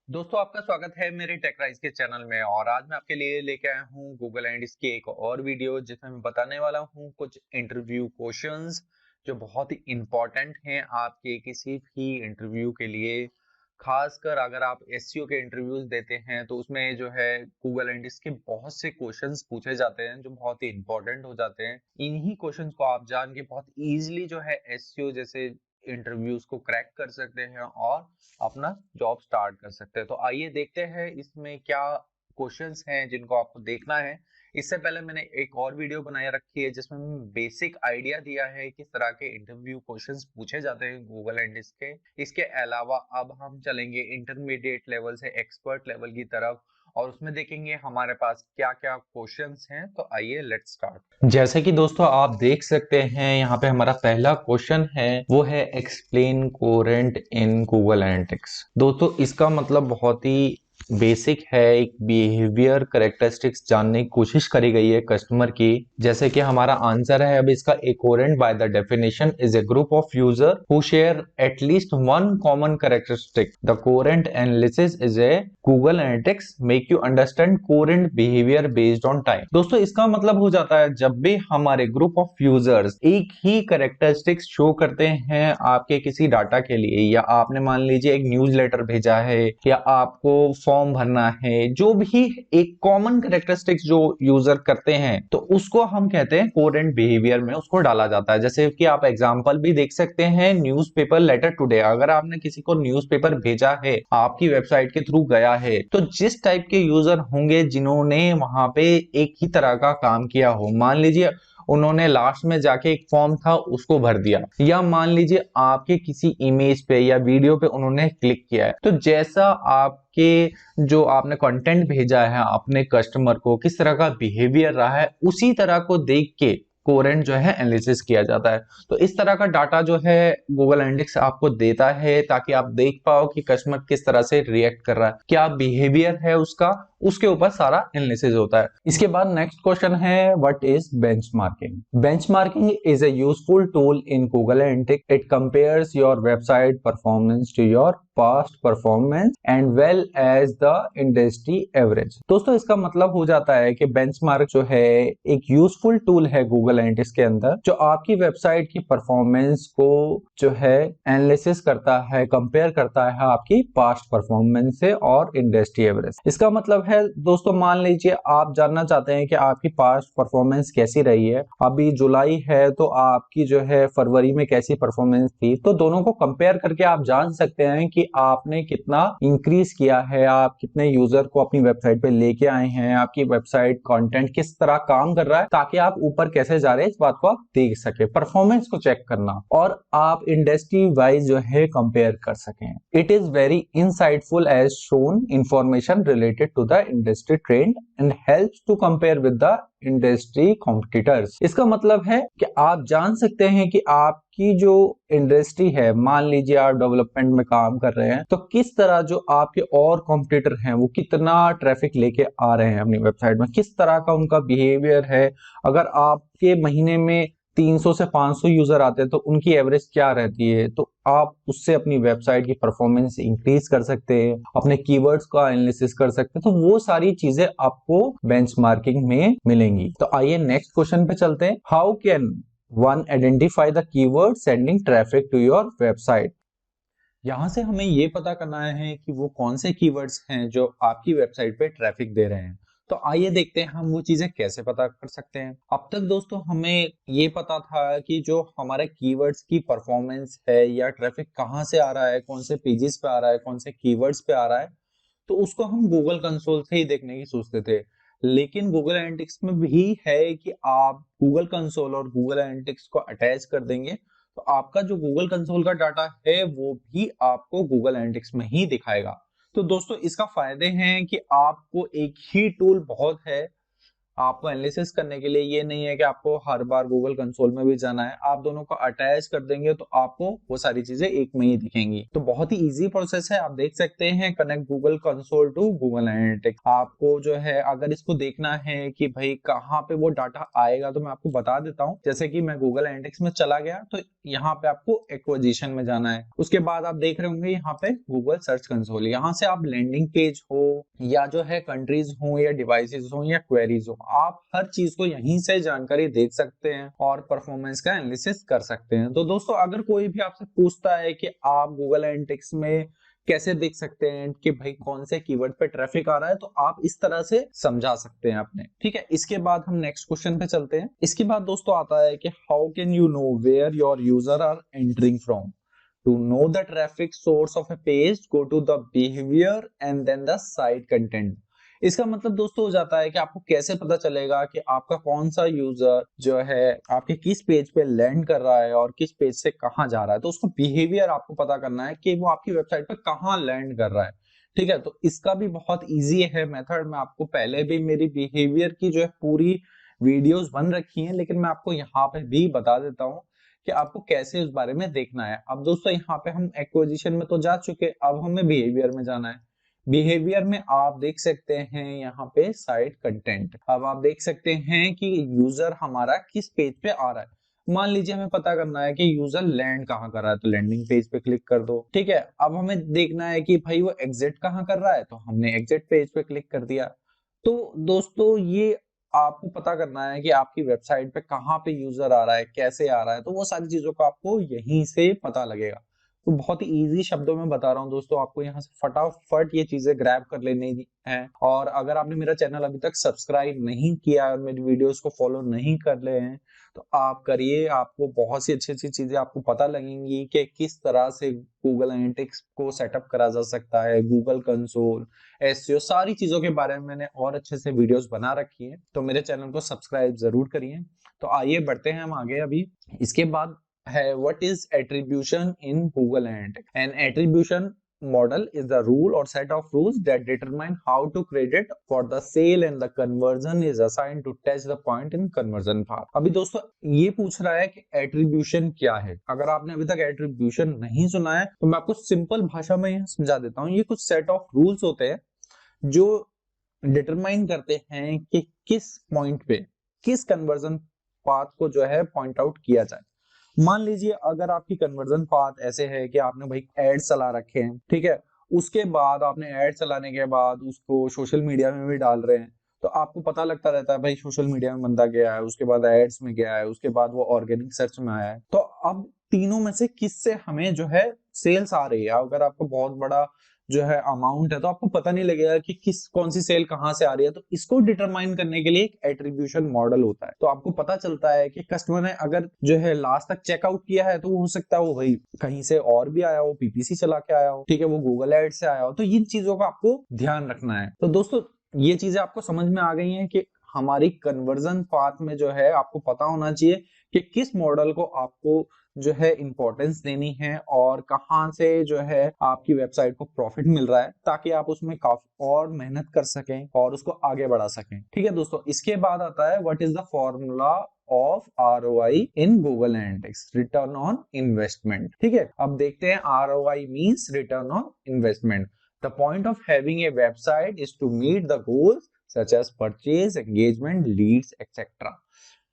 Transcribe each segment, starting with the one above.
दोस्तों आपका स्वागत है मेरे टेकराइज के चैनल में। और आज मैं आपके लिए लेके आया हूँ गूगल एंड इसकी एक और वीडियो जिसमें मैं बताने वाला हूँ कुछ इंटरव्यू क्वेश्चंस जो बहुत ही इंपॉर्टेंट हैं आपके किसी भी इंटरव्यू के लिए। खासकर अगर आप एसईओ के इंटरव्यूज देते हैं तो उसमें जो है गूगल एंड इसके बहुत से क्वेश्चंस पूछे जाते हैं जो बहुत ही इंपॉर्टेंट हो जाते हैं। इन्हीं क्वेश्चंस को आप जान के बहुत इजीली जो है एसईओ जैसे इंटरव्यूज को क्रैक कर सकते हैं और अपना जॉब स्टार्ट कर सकते हैं। तो आइए देखते हैं इसमें क्या क्वेश्चंस हैं जिनको आपको देखना है। इससे पहले मैंने एक और वीडियो बनाया रखी है जिसमें मैंने बेसिक आइडिया दिया है किस तरह के इंटरव्यू क्वेश्चंस पूछे जाते हैं गूगल एंड इसके अलावा अब हम चलेंगे इंटरमीडिएट लेवल से एक्सपर्ट लेवल की तरफ और उसमें देखेंगे हमारे पास क्या क्या क्वेश्चंस हैं। तो आइए लेट्स स्टार्ट। जैसे कि दोस्तों आप देख सकते हैं यहाँ पे हमारा पहला क्वेश्चन है वो है एक्सप्लेन कोरेंट इन गूगल एनालिटिक्स। दोस्तों इसका मतलब बहुत ही बेसिक है, एक बिहेवियर करेक्टरिस्टिक्स जानने की कोशिश करी गई है कस्टमर की। जैसे कि हमारा आंसर है अब इसका a cohort by the definition is a group of user who share at least one common characteristic. The cohort analysis is a Google Analytics make you understand cohort behaviour based on time. दोस्तों इसका मतलब हो जाता है जब भी हमारे group of users एक ही करेक्टरिस्टिक्स शो करते हैं आपके किसी डाटा के लिए, या आपने मान लीजिए एक न्यूज़लेटर भेजा है या आपको फॉर्म भरना है, जो भी एक कॉमन करेक्टरिस्टिक्स जो यूजर करते हैं तो उसको हम कहते हैं कोरेंट बिहेवियर में उसको डाला जाता है। जैसे कि आप एग्जांपल भी देख सकते हैं न्यूज़पेपर लेटर टुडे। अगर आपने किसी को न्यूज़पेपर भेजा है आपकी वेबसाइट के थ्रू गया है तो जिस टाइप के यूजर होंगे जिन्होंने वहां पे एक ही तरह का काम किया हो, मान लीजिए उन्होंने लास्ट में जाके एक फॉर्म था उसको भर दिया, या मान लीजिए आपके किसी इमेज पे या वीडियो पे उन्होंने क्लिक किया है, तो जैसा आपके जो आपने कंटेंट भेजा है अपने कस्टमर को किस तरह का बिहेवियर रहा है उसी तरह को देख के कोरेंट जो है एनालिसिस किया जाता है। तो इस तरह का डाटा जो है गूगल एनालिटिक्स आपको देता है ताकि आप देख पाओ कि कस्टमर किस तरह से रिएक्ट कर रहा है, क्या बिहेवियर है उसका, उसके ऊपर सारा एनालिसिस होता है। इसके बाद नेक्स्ट क्वेश्चन है what is benchmarking. Benchmarking is a useful tool in Google analytics. It compares your website performance to your past performance and well as the industry average. दोस्तों इसका मतलब हो जाता है कि बेंचमार्क जो है एक यूजफुल टूल है गूगल एनालिटिक्स के अंदर जो आपकी वेबसाइट की परफॉर्मेंस को जो है एनालिसिस करता है, कंपेयर करता है आपकी पास्ट परफॉर्मेंस से और इंडस्ट्री एवरेज। इसका मतलब है दोस्तों मान लीजिए आप जानना चाहते हैं कि आपकी पास्ट परफॉर्मेंस कैसी रही है, अभी जुलाई है तो आपकी जो है फरवरी में कैसी परफॉर्मेंस थी, तो दोनों को कंपेयर करके आप जान सकते हैं कि आपने कितना इंक्रीज किया है, आप कितने यूजर को अपनी वेबसाइट पे लेके आए हैं, आपकी वेबसाइट कंटेंट किस तरह काम कर रहा है, ताकि आप ऊपर कैसे जा रहे हैं इस बात को आप देख सके, परफॉर्मेंस को चेक करना और आप इंडस्ट्री वाइज जो है कंपेयर कर सकें। It is very insightful as shown information related to the industry trend and helps to compare with the industry competitors. इसका मतलब है कि आप जान सकते हैं कि आपकी जो इंडस्ट्री है, मान लीजिए आप डेवलपमेंट में काम कर रहे हैं, तो किस तरह जो आपके और कॉम्पिटिटर हैं वो कितना ट्रैफिक लेके आ रहे हैं अपनी वेबसाइट में, किस तरह का उनका बिहेवियर है। अगर आपके महीने में 300 से 500 यूजर आते हैं तो उनकी एवरेज क्या रहती है, तो आप उससे अपनी वेबसाइट की परफॉर्मेंस इंक्रीज कर सकते हैं, अपने कीवर्ड्स का एनालिसिस कर सकते हैं। तो वो सारी चीजें आपको बेंचमार्किंग में मिलेंगी। तो आइए नेक्स्ट क्वेश्चन पे चलते हैं। How can one identify the keyword sending traffic to your website. यहाँ से हमें ये पता करना है कि वो कौन से कीवर्ड्स हैं जो आपकी वेबसाइट पे ट्रैफिक दे रहे हैं। तो आइए देखते हैं हम वो चीजें कैसे पता कर सकते हैं। अब तक दोस्तों हमें ये पता था कि जो हमारे कीवर्ड्स की परफॉर्मेंस है या ट्रैफिक कहाँ से आ रहा है, कौन से पेजेस पे आ रहा है, कौन से कीवर्ड्स पे आ रहा है, तो उसको हम गूगल कंसोल से ही देखने की सोचते थे। लेकिन गूगल एनालिटिक्स में भी है कि आप गूगल कंसोल और गूगल एनालिटिक्स को अटैच कर देंगे तो आपका जो गूगल कंसोल का डाटा है वो भी आपको गूगल एनालिटिक्स में ही दिखाएगा। तो दोस्तों इसका फायदे हैं कि आपको एक ही टूल बहुत है, आपको एनालिसिस करने के लिए ये नहीं है कि आपको हर बार गूगल कंसोल में भी जाना है, आप दोनों को अटैच कर देंगे तो आपको वो सारी चीजें एक में ही दिखेंगी। तो बहुत ही इजी प्रोसेस है, आप देख सकते हैं connect Google console to Google analytics. आपको जो है अगर इसको देखना है कि भाई कहाँ पे वो डाटा आएगा तो मैं आपको बता देता हूँ। जैसे कि मैं गूगल एनालिटिक्स में चला गया तो यहाँ पे आपको एक्विजिशन में जाना है, उसके बाद आप देख रहे होंगे यहाँ पे गूगल सर्च कंसोल, यहाँ से आप लैंडिंग पेज हो या जो है कंट्रीज हो या डिवाइसेस हो या क्वेरीज हो, आप हर चीज को यहीं से जानकारी देख सकते हैं और परफॉर्मेंस का एनालिसिस कर सकते हैं। तो दोस्तों अगर कोई भी आपसे पूछता है कि आप गूगल एनालिटिक्स में कैसे देख सकते हैं कि भाई कौन से कीवर्ड पे ट्रैफिक आ रहा है, तो आप इस तरह से समझा सकते हैं अपने। ठीक है, इसके बाद हम नेक्स्ट क्वेश्चन पे चलते हैं। इसके बाद दोस्तों आता है कि how can you know where your user are entering from. To know the traffic source of a page, go to the behavior and then the site content। इसका मतलब दोस्तों हो जाता है कि आपको कैसे पता चलेगा कि आपका कौन सा यूजर जो है आपके किस पेज पे लैंड कर रहा है और किस पेज से कहां जा रहा है। तो उसको बिहेवियर आपको पता करना है कि वो आपकी वेबसाइट पे कहां लैंड कर रहा है। ठीक है, तो इसका भी बहुत इजी है मेथड। मैं आपको पहले भी मेरी बिहेवियर की जो है पूरी वीडियोस बन रखी हैं, लेकिन मैं आपको यहाँ पे भी बता देता हूँ कि आपको कैसे उस बारे में देखना है। अब दोस्तों यहाँ पे हम एक्विजिशन में तो जा चुके, अब हमें बिहेवियर में जाना है। बिहेवियर में आप देख सकते हैं यहाँ पे साइट कंटेंट। अब आप देख सकते हैं कि यूजर हमारा किस पेज पे आ रहा है। मान लीजिए हमें पता करना है कि यूजर लैंड कहाँ कर रहा है, तो लैंडिंग पेज पे क्लिक कर दो। ठीक है, अब हमें देखना है कि भाई वो एग्जिट कहाँ कर रहा है, तो हमने एग्जिट पेज पे क्लिक कर दिया। तो दोस्तों ये आपको पता करना है कि आपकी वेबसाइट पे कहाँ पे यूजर आ रहा है, कैसे आ रहा है, तो वो सारी चीजों का आपको यहीं से पता लगेगा। तो बहुत ही इजी शब्दों में बता रहा हूँ दोस्तों, आपको यहाँ से फटाफट ये चीजें ग्रैब कर लेनी है। और अगर आपने मेरा चैनल अभी तक सब्सक्राइब नहीं किया और मेरी वीडियोस को फॉलो नहीं कर रहे हैं तो आप करिए। आपको बहुत सी अच्छी अच्छी चीजें आपको पता लगेंगी कि किस तरह से गूगल एनालिटिक्स को सेटअप करा जा सकता है, गूगल कंसोल, एसईओ, सारी चीजों के बारे में मैंने और अच्छे से वीडियोस बना रखी है। तो मेरे चैनल को सब्सक्राइब जरूर करिए। तो आइए बढ़ते हैं हम आगे। अभी इसके बाद है what is attribution in Google analytics. An attribution model is the rule or set of rules that determine how to credit for the sale and the conversion is assigned to touch the point in conversion path। अभी दोस्तों ये पूछ रहा है कि attribution क्या है। अगर आपने अभी तक एट्रीब्यूशन नहीं सुना है तो मैं आपको सिंपल भाषा में समझा देता हूँ। ये कुछ सेट ऑफ रूल्स होते हैं जो डिटरमाइन करते हैं कि किस पॉइंट पे किस कन्वर्जन पाथ को जो है पॉइंट आउट किया जाए। मान लीजिए अगर आपकी कन्वर्जन पाथ ऐसे है कि आपने भाई एड चला रखे हैं, ठीक है, उसके बाद आपने एड चलाने के बाद उसको सोशल मीडिया में भी डाल रहे हैं, तो आपको पता लगता रहता है भाई सोशल मीडिया में बंदा गया है, उसके बाद एड्स में गया है, उसके बाद वो ऑर्गेनिक सर्च में आया है। तो अब तीनों में से किससे हमें जो है सेल्स आ रही है। अगर आपको बहुत बड़ा जो है अमाउंट है तो आपको पता नहीं लगेगा कि किस कौन सी सेल कहां से आ रही है। तो इसको डिटरमाइन करने के लिए एक एट्रीब्यूशन मॉडल होता है। तो आपको पता चलता है कि कस्टमर ने अगर जो है लास्ट तक चेकआउट किया है तो वो हो सकता है वो भाई कहीं से और भी आया हो, पीपीसी चला के आया हो, ठीक है, वो गूगल एड से आया हो। तो इन चीजों का आपको ध्यान रखना है। तो दोस्तों ये चीजें आपको समझ में आ गई हैं कि हमारी कन्वर्जन पाथ में जो है आपको पता होना चाहिए कि किस मॉडल को आपको जो है इंपॉर्टेंस देनी है और कहां से जो है आपकी वेबसाइट को प्रॉफिट मिल रहा है, ताकि आप उसमें काफी और मेहनत कर सकें और उसको आगे बढ़ा सकें। ठीक है दोस्तों, इसके बाद आता है what is the formula of ROI in Google analytics, return on investment. ठीक है, अब देखते हैं ROI means return on investment. The point of having a website is to meet the goals such as purchase, engagement, leads etcetera.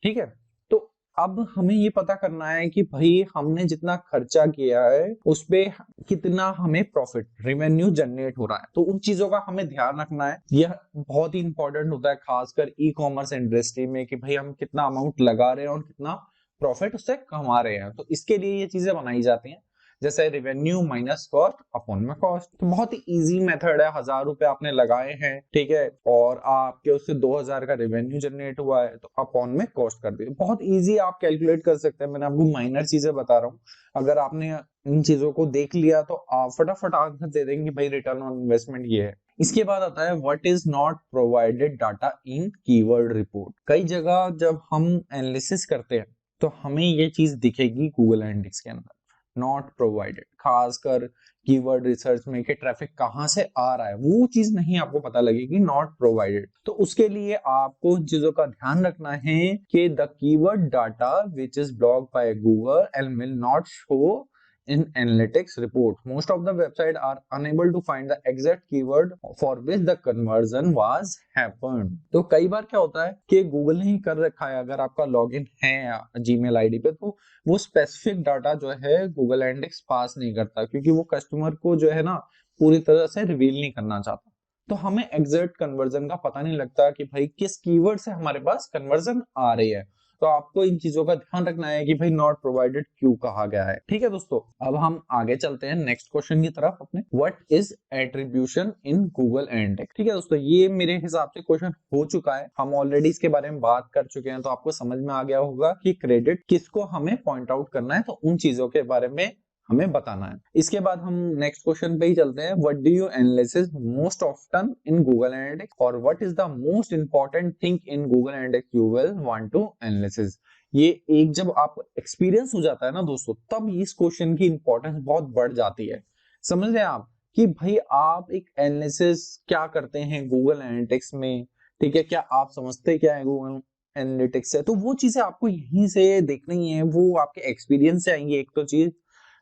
ठीक है, तो अब हमें ये पता करना है कि भाई हमने जितना खर्चा किया है उस पे कितना हमें प्रॉफिट, रेवेन्यू जनरेट हो रहा है। तो उन चीजों का हमें ध्यान रखना है। यह बहुत ही इंपॉर्टेंट होता है खासकर ई कॉमर्स इंडस्ट्री में कि भाई हम कितना अमाउंट लगा रहे हैं और कितना प्रॉफिट उससे कमा रहे हैं। तो इसके लिए ये चीजें बनाई जाती हैं, जैसे रेवेन्यू माइनस कॉस्ट अपॉन में कॉस्ट। तो बहुत ही इजी मेथड है। 1000 रुपए आपने लगाए हैं, ठीक है, और आपके उससे 2000 का रेवेन्यू जनरेट हुआ है, तो अपॉन में कॉस्ट कर दिए। बहुत इजी आप कैलकुलेट कर सकते हैं। मैंने आपको माइनर चीजें बता रहा हूँ, अगर आपने इन चीजों को देख लिया तो आप फटाफट आंसर दे देंगे भाई रिटर्न ऑन इन्वेस्टमेंट ये है। इसके बाद आता है what is not provided data in keyword report. कई जगह जब हम एनालिसिस करते हैं तो हमें ये चीज दिखेगी गूगल एनालिटिक्स के अंदर, नॉट प्रोवाइडेड, खासकर कीवर्ड रिसर्च में कि ट्रैफिक कहाँ से आ रहा है, वो चीज नहीं आपको पता लगेगी, नॉट प्रोवाइडेड। तो उसके लिए आपको इन चीजों का ध्यान रखना है कि the keyword data which is blocked by Google and will not show in analytics report. Most of the websites are unable to find the exact keyword for which the conversion was happened. तो कई बार क्या होता है कि Google ने ही कर रखा है, अगर आपका लॉगिन है जीमेल आईडी पे, तो वो स्पेसिफिक डाटा जो है गूगल एनालिटिक्स पास नहीं करता, क्योंकि वो कस्टमर को जो है ना पूरी तरह से रिवील नहीं करना चाहता। तो हमें एग्जैक्ट कन्वर्जन का पता नहीं लगता कि भाई किस कीवर्ड से हमारे पास कन्वर्जन आ रही है। तो आपको इन चीजों का ध्यान रखना है कि भाई नॉट प्रोवाइडेड क्यों कहा गया है। ठीक है दोस्तों, अब हम आगे चलते हैं नेक्स्ट क्वेश्चन की तरफ अपने। What is attribution in Google analytics. ठीक है दोस्तों, ये मेरे हिसाब से क्वेश्चन हो चुका है, हम ऑलरेडी इसके बारे में बात कर चुके हैं, तो आपको समझ में आ गया होगा कि क्रेडिट किसको हमें पॉइंट आउट करना है, तो उन चीजों के बारे में हमें बताना है। इसके बाद हम नेक्स्ट क्वेश्चन पे ही चलते हैं। What do you analysis most often in Google Analytics, और what is the most important thing in Google Analytics you will want to analysis. ये एक जब आप एक्सपीरियंस हो जाता है ना दोस्तों, तब इस क्वेश्चन की इंपॉर्टेंस बहुत बढ़ जाती है। समझ रहे हैं आप कि भाई आप एक एनालिसिस क्या करते हैं गूगल एनालिटिक्स में, ठीक है, क्या आप समझते क्या है गूगल एनालिटिक्स से, तो वो चीजें आपको यहीं से देखनी है, वो आपके एक्सपीरियंस से आएंगी। एक तो चीज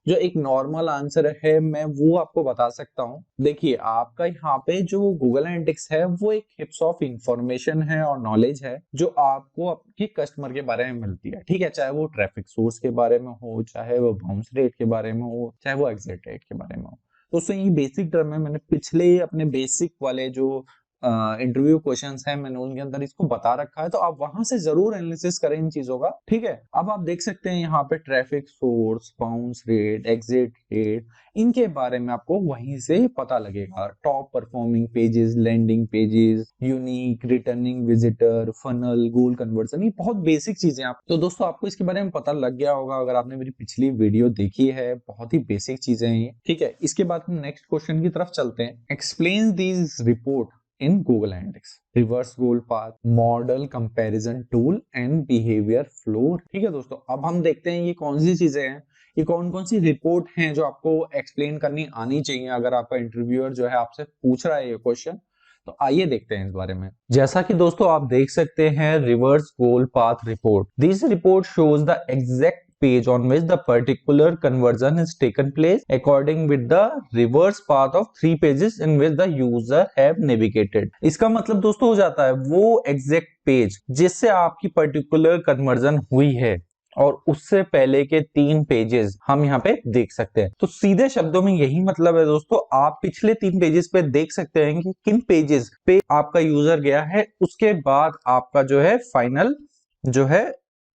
जो एक नॉर्मल आंसर है मैं वो आपको बता सकता हूँ। देखिए, आपका यहाँ पे जो गूगल एनालिटिक्स है वो एक हिप्स ऑफ इंफॉर्मेशन है और नॉलेज है जो आपको आपके कस्टमर के बारे में मिलती है। ठीक है, चाहे वो ट्रैफिक सोर्स के बारे में हो, चाहे वो बाउंस रेट के बारे में हो, चाहे वो एग्जिट रेट के बारे में हो। तो ये बेसिक टर्म है, मैंने पिछले अपने बेसिक वाले जो इंटरव्यू क्वेश्चंस हैं मैंने उनके अंदर इसको बता रखा है, तो आप वहां से जरूर एनालिसिस करें इन चीजों का। ठीक है, अब आप देख सकते हैं यहाँ पे traffic source, bounce rate, exit rate, इनके बारे में आपको वहीं से पता लगेगा। Top performing pages, landing pages, unique, returning visitor, funnel, goal conversion, ये बहुत बेसिक चीजें आप। तो दोस्तों आपको इसके बारे में पता लग गया होगा अगर आपने मेरी पिछली वीडियो देखी है, बहुत ही बेसिक चीजें हैं ये। ठीक है, इसके बाद हम नेक्स्ट क्वेश्चन की तरफ चलते हैं। Explain these report in Google Analytics, reverse goal path, model comparison tool and behavior flow। ठीक है दोस्तों, अब हम देखते हैं ये कौन सी चीजें हैं, ये कौन कौन सी रिपोर्ट हैं जो आपको एक्सप्लेन करनी आनी चाहिए अगर आपका इंटरव्यूअर जो है आपसे पूछ रहा है ये क्वेश्चन। तो आइए देखते हैं इस बारे में। जैसा कि दोस्तों आप देख सकते हैं, reverse goal path report, this report shows the exact page on which the particular conversion is taken place according with the reverse path of 3 pages in which the user have navigated। इसका मतलब दोस्तों हो जाता है वो exact page जिससे आपकी particular conversion हुई है और उससे पहले के 3 पेजेस हम यहाँ पे देख सकते हैं। तो सीधे शब्दों में यही मतलब है दोस्तों, आप पिछले 3 पेजेस पे देख सकते हैं कि किन पेजेस पे आपका यूजर गया है, उसके बाद आपका जो है फाइनल जो है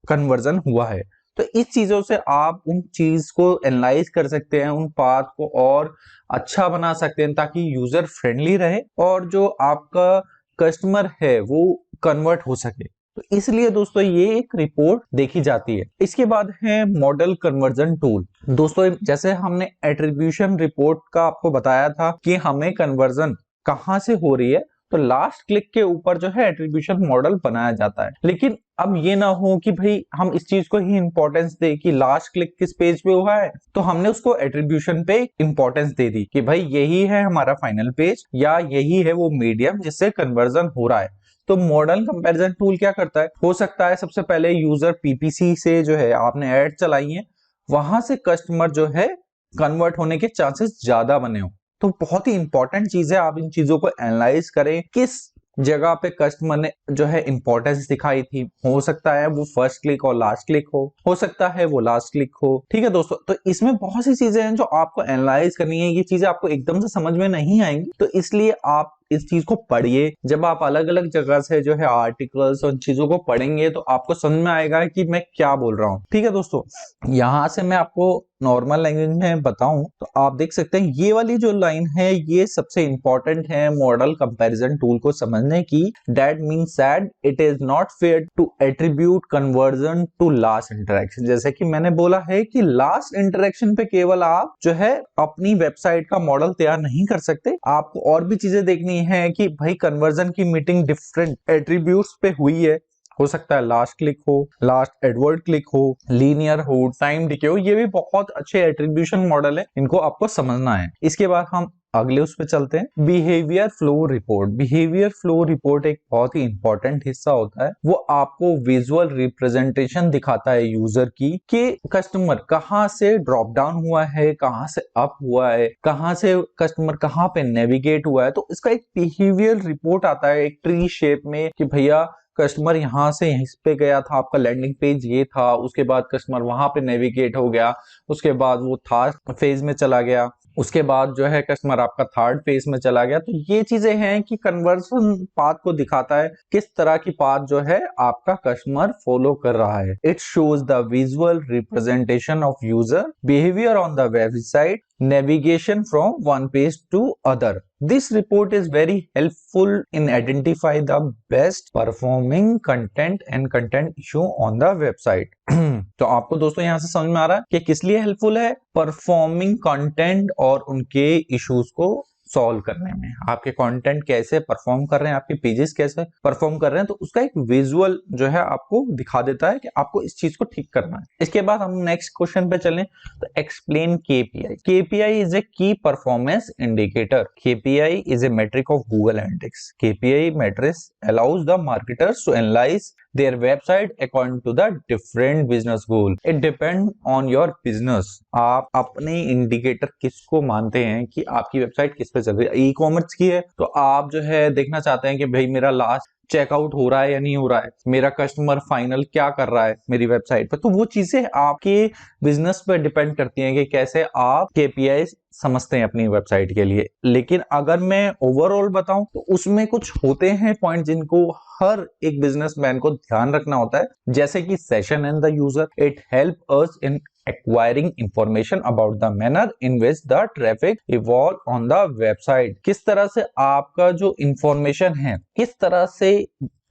कन्वर्जन हुआ है। तो इस चीजों से आप उन चीज को एनालाइज कर सकते हैं, उन पाथ को और अच्छा बना सकते हैं ताकि यूजर फ्रेंडली रहे और जो आपका कस्टमर है वो कन्वर्ट हो सके। तो इसलिए दोस्तों ये एक रिपोर्ट देखी जाती है। इसके बाद है मॉडल कन्वर्जन टूल। दोस्तों जैसे हमने एट्रीब्यूशन रिपोर्ट का आपको बताया था कि हमें कन्वर्जन कहां से हो रही है, तो लास्ट क्लिक के ऊपर जो है एट्रीब्यूशन मॉडल बनाया जाता है। लेकिन अब ये ना हो कि भाई हम इस चीज को ही इंपॉर्टेंस दे कि लास्ट क्लिक किस पेज पे हुआ है, तो हमने उसको एट्रीब्यूशन पे इंपॉर्टेंस दे दी कि भाई यही है हमारा फाइनल पेज या यही है वो मीडियम जिससे कन्वर्जन हो रहा है। तो मॉडल कंपैरिजन टूल क्या करता है, हो सकता है सबसे पहले यूजर पीपीसी से जो है आपने ऐड चलाई है, वहां से कस्टमर जो है कन्वर्ट होने के चांसेस ज्यादा बने हो। तो बहुत ही इंपॉर्टेंट चीज है, आप इन चीजों को एनालाइज करें किस जगह पे कस्टमर ने जो है इंपॉर्टेंस दिखाई थी। हो सकता है वो फर्स्ट क्लिक और लास्ट क्लिक हो सकता है वो लास्ट क्लिक हो। ठीक है दोस्तों, तो इसमें बहुत सी चीजें हैं जो आपको एनालाइज करनी है। ये चीजें आपको एकदम से समझ में नहीं आएंगी, तो इसलिए आप इस चीज को पढ़िए। जब आप अलग अलग जगह से जो है आर्टिकल्स और चीजों को पढ़ेंगे तो आपको समझ में आएगा कि मैं क्या बोल रहा हूँ। ठीक है दोस्तों, यहां से मैं आपको नॉर्मल लैंग्वेज में बताऊं तो आप देख सकते हैं ये वाली जो लाइन है ये सबसे इंपॉर्टेंट है मॉडल कंपैरिजन टूल को समझने की। That means that it is not fair to attribute conversion to last interaction. जैसे कि मैंने बोला है कि लास्ट इंटरेक्शन पे केवल आप जो है अपनी वेबसाइट का मॉडल तैयार नहीं कर सकते, आपको और भी चीजें देखनी है कि भाई कन्वर्जन की मीटिंग डिफरेंट एट्रीब्यूट्स पे हुई है, हो सकता है लास्ट क्लिक हो, लास्ट एडवर्ड क्लिक हो, लीनियर हो, टाइम डिके हो, ये भी बहुत अच्छे एट्रीब्यूशन मॉडल है, इनको आपको समझना है। इसके बाद हम अगले उस पे चलते हैं, behaviour flow report. Behaviour flow report एक बहुत ही इंपॉर्टेंट हिस्सा होता है, वो आपको विजुअल रिप्रेजेंटेशन दिखाता है यूजर की कि कस्टमर कहाँ से ड्रॉप डाउन हुआ है, कहाँ से अप हुआ है, कहाँ से कस्टमर कहाँ पे नेविगेट हुआ है। तो इसका एक बिहेवियर रिपोर्ट आता है एक ट्री शेप में कि भैया कस्टमर यहाँ से यहीं पे गया था, आपका लैंडिंग पेज ये था, उसके बाद कस्टमर वहां पे नेविगेट हो गया, उसके बाद वो थर्ड फेज में चला गया, उसके बाद जो है कस्टमर आपका थर्ड फेज में चला गया। तो ये चीजें हैं कि कन्वर्जन पाथ को दिखाता है, किस तरह की पाथ जो है आपका कस्टमर फॉलो कर रहा है। It shows the visual representation of user behaviour on the website, navigation from one page to other. This report is very helpful in identify the best performing content and content issue on the website. तो आपको दोस्तों यहां से समझ में आ रहा है कि किस लिए हेल्पफुल है, परफॉर्मिंग कंटेंट और उनके इश्यूज को सॉल्व करने में। आपके कंटेंट कैसे परफॉर्म कर रहे हैं, आपके पेजेस कैसे परफॉर्म कर रहे हैं, तो उसका एक विजुअल जो है आपको दिखा देता है कि आपको इस चीज को ठीक करना है। इसके बाद हम नेक्स्ट क्वेश्चन पे चलें, तो explain KPI. KPI is a key performance indicator. KPI is a metric of Google Analytics. KPI metrics allows the marketers to analyze their website according to the different business goal. It depends on your business. आप अपने indicator किसको मानते हैं कि आपकी website किस पे चल रही है। ई कॉमर्स की है तो आप जो है देखना चाहते हैं कि भाई मेरा लास्ट चेकआउट हो रहा है या नहीं हो रहा है, मेरा कस्टमर फाइनल क्या कर रहा है मेरी वेबसाइट पर। तो वो चीजें आपके बिजनेस पे डिपेंड करती हैं कि कैसे आप केपीआई समझते हैं अपनी वेबसाइट के लिए। लेकिन अगर मैं ओवरऑल बताऊं तो उसमें कुछ होते हैं पॉइंट जिनको हर एक बिजनेसमैन को ध्यान रखना होता है, जैसे कि session and the user. It help us in acquiring information about the manner in which the traffic evolve on the website। किस तरह से आपका जो इंफॉर्मेशन है किस तरह से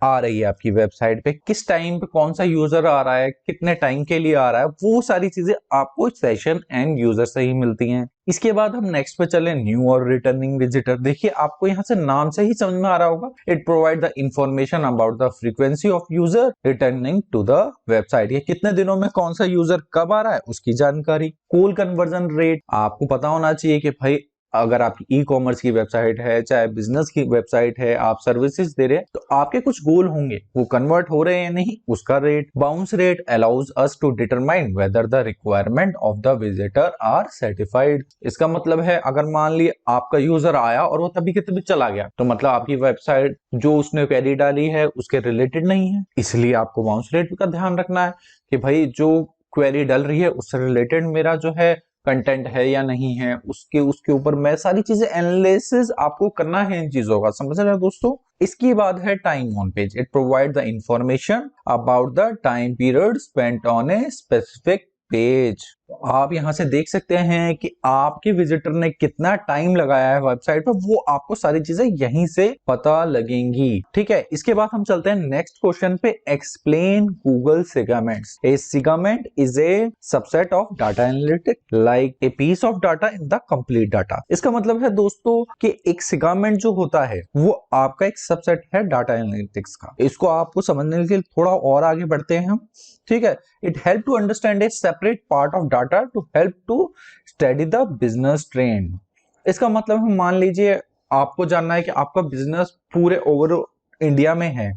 आ रही है आपकी वेबसाइट पे, किस टाइम पे कौन सा यूजर आ रहा है, कितने टाइम के लिए आ रहा है, वो सारी चीजें आपको सेशन एंड यूजर से ही मिलती हैं। इसके बाद हम नेक्स्ट पे चले, न्यू और रिटर्निंग विजिटर। देखिए आपको यहाँ से नाम से ही समझ में आ रहा होगा, it provide the information about the frequency of user returning to the website. ये कितने दिनों में कौन सा यूजर कब आ रहा है उसकी जानकारी। कॉल कन्वर्जन रेट, आपको पता होना चाहिए कि भाई अगर आपकी ई कॉमर्स की वेबसाइट है, चाहे बिजनेस की वेबसाइट है, आप सर्विसेज दे रहे हैं तो आपके कुछ गोल होंगे, वो कन्वर्ट हो रहे हैं या नहीं, उसका rate. Bounce rate allows us to determine whether the requirement of the visitor are satisfied. इसका मतलब है अगर मान ली आपका यूजर आया और वो तभी के तभी चला गया, तो मतलब आपकी वेबसाइट जो उसने क्वेरी डाली है उसके रिलेटेड नहीं है, इसलिए आपको बाउंस रेट का ध्यान रखना है कि भाई जो क्वेरी डल रही है उससे रिलेटेड मेरा जो है कंटेंट है या नहीं है, उसके ऊपर मैं सारी चीजें एनालिसिस आपको करना है इन चीजों का, समझ रहे हैं दोस्तों। इसकी बात है time on page. It provide the information about the time period spent on a specific page. आप यहां से देख सकते हैं कि आपके विजिटर ने कितना टाइम लगाया है वेबसाइट पर, वो आपको सारी चीजें यहीं से पता लगेंगी। ठीक है, इसके बाद हम चलते हैं नेक्स्ट क्वेश्चन पे, explain Google segments. A segment is a subset of data analytics like a piece of data in the complete data. इसका मतलब है दोस्तों कि एक सेगमेंट जो होता है वो आपका एक सबसेट है डाटा एनालिटिक्स का। इसको आपको समझने के लिए थोड़ा और आगे बढ़ते हैं हम। ठीक है, it help to understand a separate part of data to help to study the business trend. इसका मतलब है मान लीजिए आपको जानना है कि आपका बिजनेस पूरे ओवर इंडिया में है।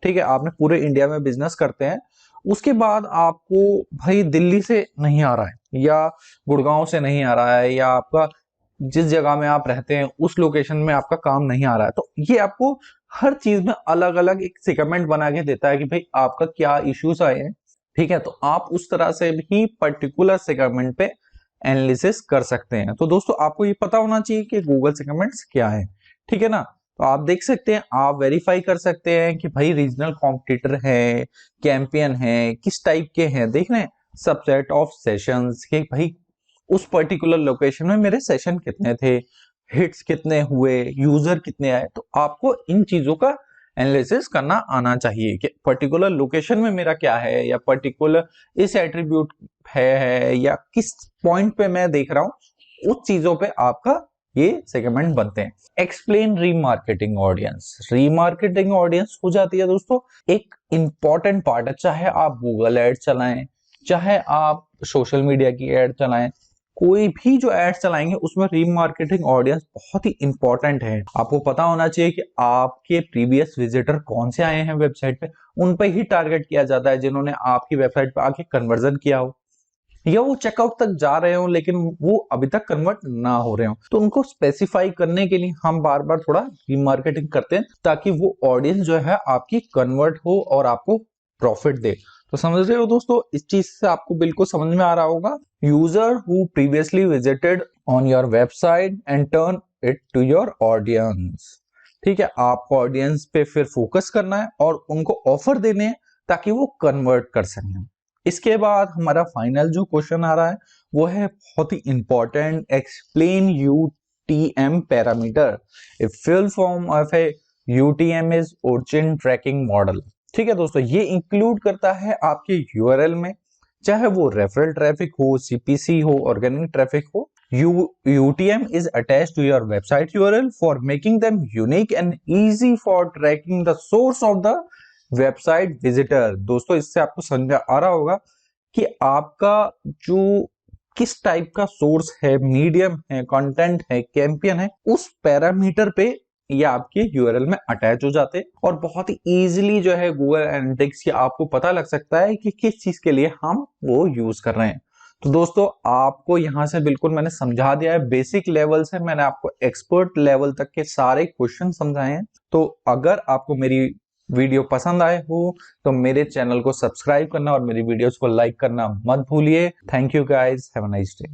ठीक है, आपने पूरे इंडिया में बिजनेस करते हैं, उसके बाद आपको भाई दिल्ली से नहीं आ रहा है या गुड़गांव से नहीं आ रहा है या आपका जिस जगह में आप रहते हैं उस लोकेशन में आपका काम नहीं आ रहा है, तो ये आपको हर चीज में अलग अलग एक सेगमेंट बना के देता है कि भाई आपका क्या इश्यूज आए हैं। ठीक है, तो आप उस तरह से भी पर्टिकुलर सेगमेंट पे एनालिसिस कर सकते हैं। तो दोस्तों आपको ये पता होना चाहिए कि गूगल सेगमेंट्स क्या है। ठीक है ना, तो आप देख सकते हैं, आप वेरीफाई कर सकते हैं कि भाई रीजनल कॉम्पिटिटर है, कैंपियन है, किस टाइप के हैं, देख रहे हैं सबसेट ऑफ सेशंस के भाई उस पर्टिकुलर लोकेशन में मेरे सेशन कितने थे, हिट्स कितने हुए, यूजर कितने आए। तो आपको इन चीजों का एनालिसिस करना आना चाहिए कि पर्टिकुलर लोकेशन में मेरा क्या है या पर्टिकुलर इस एट्रीब्यूट है या किस पॉइंट पे मैं देख रहा हूं, उस चीजों पे आपका ये सेगमेंट बनते हैं। Explain remarketing audience. Remarketing audience हो जाती है दोस्तों एक इंपॉर्टेंट पार्ट है, चाहे आप गूगल एड चलाएं, चाहे आप सोशल मीडिया की एड चलाएं, कोई भी जो एड चलाएंगे उसमें रीमार्केटिंग ऑडियंस बहुत ही इंपॉर्टेंट है। आपको पता होना चाहिए कि आपके प्रीवियस विजिटर कौन से आए हैं वेबसाइट पे, उन पे ही टारगेट किया जाता है जिन्होंने आपकी वेबसाइट पे आके कन्वर्जन किया हो, या वो चेकआउट तक जा रहे हो लेकिन वो अभी तक कन्वर्ट ना हो रहे हो। तो उनको स्पेसिफाई करने के लिए हम बार बार थोड़ा रीमार्केटिंग करते हैं ताकि वो ऑडियंस जो है आपकी कन्वर्ट हो और आपको प्रॉफिट दे। तो समझ रहे हो दोस्तों, इस चीज से आपको बिल्कुल समझ में आ रहा होगा। User who previously visited on your website and turn it to your audience. ठीक है, आपको ऑडियंस पे फिर फोकस करना है और उनको ऑफर देने हैं ताकि वो कन्वर्ट कर सकें। इसके बाद हमारा फाइनल जो क्वेश्चन आ रहा है वो है बहुत ही important, explain UTM parameter. A full form of a UTM is origin tracking model. ठीक है दोस्तों, ये इंक्लूड करता है आपके यूआरएल में, चाहे वो रेफरल ट्रैफिक हो, सीपीसी हो, ऑर्गेनिक ट्रैफिक हो, UTM is attached to your website URL for making them unique and easy for tracking the source of the website visitor। दोस्तों इससे आपको समझ आ रहा होगा कि आपका जो किस टाइप का सोर्स है, मीडियम है, कंटेंट है, कैंपेन है, उस पैरामीटर पे ये आपके यूआरएल में अटैच हो जाते हैं और बहुत ही इजीली जो है गूगल एनालिटिक्स की आपको पता लग सकता है कि किस चीज के लिए हम वो यूज कर रहे हैं। तो दोस्तों आपको यहां से बिल्कुल मैंने समझा दिया है, बेसिक लेवल से मैंने आपको एक्सपर्ट लेवल तक के सारे क्वेश्चन समझाए हैं। तो अगर आपको मेरी वीडियो पसंद आए हो तो मेरे चैनल को सब्सक्राइब करना और मेरी वीडियोस को लाइक करना मत भूलिए। Thank you guys, have a nice day.